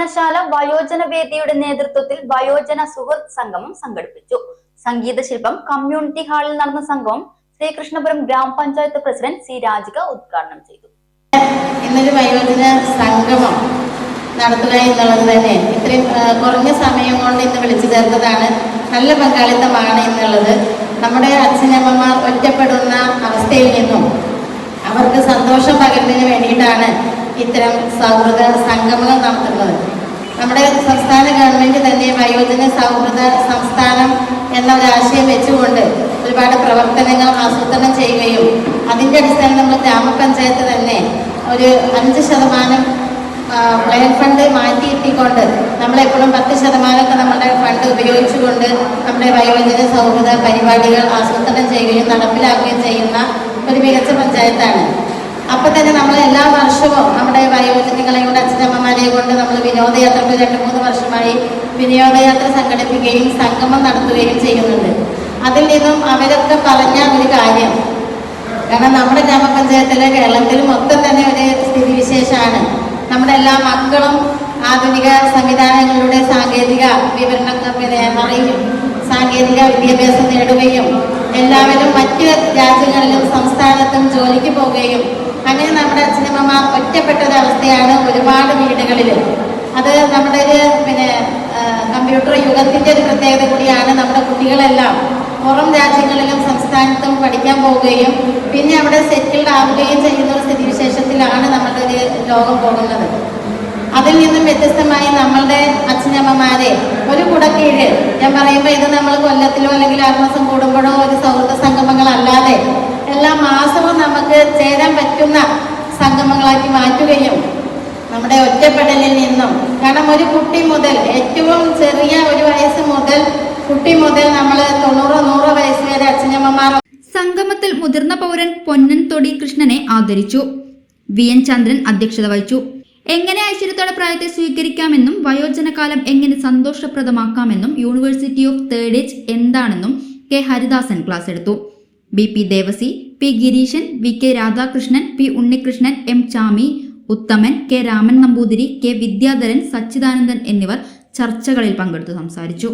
വായനശാല വയോജന വേദിയുടെ നേതൃത്വത്തിൽ വയോജന സുഹൃത്ത് സംഗമം സംഘടിപ്പിച്ചു. സംഗീത ശില്പം കമ്മ്യൂണിറ്റി ഹാളിൽ നടന്ന സംഗമം ശ്രീകൃഷ്ണപുരം ഗ്രാമപഞ്ചായത്ത് പ്രസിഡന്റ് സി രാജിക ഉദ്ഘാടനം ചെയ്തു. ഇന്നൊരു വയോജന സംഗമം നടത്തുക എന്നുള്ളത് തന്നെ ഇത്രയും കുറഞ്ഞ സമയം കൊണ്ട് ഇന്ന് വിളിച്ചു ചേർത്തതാണ്. നല്ല പങ്കാളിത്തമാണ് എന്നുള്ളത്. നമ്മുടെ അച്ഛനമ്മമാർ ഒറ്റപ്പെടുന്ന അവസ്ഥയിൽ നിന്നും അവർക്ക് സന്തോഷം പകരുന്നതിന് വേണ്ടിയിട്ടാണ് ഇത്തരം സൗഹൃദ സംഗമങ്ങൾ നടത്തുന്നത്. നമ്മുടെ സംസ്ഥാന ഗവൺമെന്റ് തന്നെ വയോജന സൗഹൃദ സംസ്ഥാനം എന്ന ഒരു ആശയം വെച്ചുകൊണ്ട് ഒരുപാട് പ്രവർത്തനങ്ങൾ ആസൂത്രണം ചെയ്യുകയും അതിൻ്റെ അടിസ്ഥാനം നമ്മൾ ഗ്രാമപഞ്ചായത്ത് തന്നെ ഒരു 5% പ്ലാൻ ഫണ്ട് മാറ്റിയെത്തിക്കൊണ്ട് നമ്മളെപ്പോഴും 10% നമ്മുടെ ഫണ്ട് ഉപയോഗിച്ചുകൊണ്ട് നമ്മുടെ വയോജന സൗഹൃദ പരിപാടികൾ ആസൂത്രണം ചെയ്യുകയും നടപ്പിലാക്കുകയും ചെയ്യുന്ന ഒരു മികച്ച പഞ്ചായത്താണ്. അപ്പോൾ തന്നെ നമ്മൾ എല്ലാ വർഷവും നമ്മുടെ വയോജനങ്ങളെയും കൊണ്ട് അച്ഛനമ്മമാരെയും കൊണ്ട് നമ്മൾ വിനോദയാത്രകൾ 2-3 വർഷമായി വിനോദയാത്ര സംഘടിപ്പിക്കുകയും സംഗമം നടത്തുകയും ചെയ്യുന്നുണ്ട്. അതിൽ നിന്നും അവരൊക്കെ പറഞ്ഞ ഒരു കാര്യം, കാരണം നമ്മുടെ ഗ്രാമപഞ്ചായത്തിലെ കേരളത്തിൽ മൊത്തം തന്നെ ഒരു സ്ഥിതിവിശേഷമാണ്. നമ്മുടെ എല്ലാ മക്കളും ആധുനിക സംവിധാനങ്ങളുടെ സാങ്കേതിക വിദ്യാഭ്യാസം നേടുകയും എല്ലാവരും മറ്റ് രാജ്യങ്ങളിലും സംസ്ഥാനത്തും ജോലിക്ക് പോവുകയും അങ്ങനെ നമ്മുടെ അച്ഛനമ്മമാർ ഒറ്റപ്പെട്ടൊരവസ്ഥയാണ് ഒരുപാട് വീടുകളിൽ. അത് നമ്മുടെ ഒരു കമ്പ്യൂട്ടർ യുഗത്തിൻ്റെ ഒരു പ്രത്യേകത കൂടിയാണ്. നമ്മുടെ കുട്ടികളെല്ലാം പുറം രാജ്യങ്ങളിലും സംസ്ഥാനത്തും പഠിക്കാൻ പോവുകയും പിന്നെ അവിടെ സെറ്റിൽഡ് ആവുകയും ചെയ്യുന്ന ഒരു സ്ഥിതിവിശേഷത്തിലാണ് നമ്മുടെ ഒരു ലോകം പോകുന്നത്. അതിൽ നിന്നും വ്യത്യസ്തമായി നമ്മളുടെ അച്ഛനമ്മമാരെ ഒരു കുടക്കീഴ്, ഞാൻ പറയുമ്പോൾ ഇത് നമ്മൾ കൊല്ലത്തിലോ അല്ലെങ്കിൽ 6 മാസം കൂടുമ്പോഴോ ഒരു സൗഹൃദ സംഗമങ്ങളല്ലാതെ എല്ലാ മാസവും നമുക്ക് ചേരാൻ പറ്റുന്ന സംഗമങ്ങളാക്കി മാറ്റുകയും നമ്മുടെ ഒറ്റപ്പെടലിൽ നിന്നും, കാരണം ഒരു കുട്ടി മുതൽ ഏറ്റവും ചെറിയ ഒരു വയസ്സ് മുതൽ കുട്ടി മുതൽ നമ്മൾ 90-100 വയസ്സ് വരെ അച്ഛനമ്മമാർ. സംഗമത്തിൽ മുതിർന്ന പൗരൻ പൊന്നൻതൊടി കൃഷ്ണനെ ആദരിച്ചു. VN ചന്ദ്രൻ അധ്യക്ഷത വഹിച്ചു. എങ്ങനെ ഐശ്വര്യത്തോടെ പ്രായത്തെ സ്വീകരിക്കാമെന്നും വയോജനകാലം എങ്ങനെ സന്തോഷപ്രദമാക്കാമെന്നും യൂണിവേഴ്സിറ്റി ഓഫ് തേർഡ് ഏജ് എന്താണെന്നും K ഹരിദാസൻ ക്ലാസ് എടുത്തു. BP Devasi, P Gireeshan, VK Radhakrishnan, P Unnikrishnan, M Chami, Uthaman, K Raman Namboothiri, K Vidyadharan, Sachidanandan എന്നിവർ ചർച്ചകളിൽ പങ്കെടുത്തു സംസാരിച്ചു.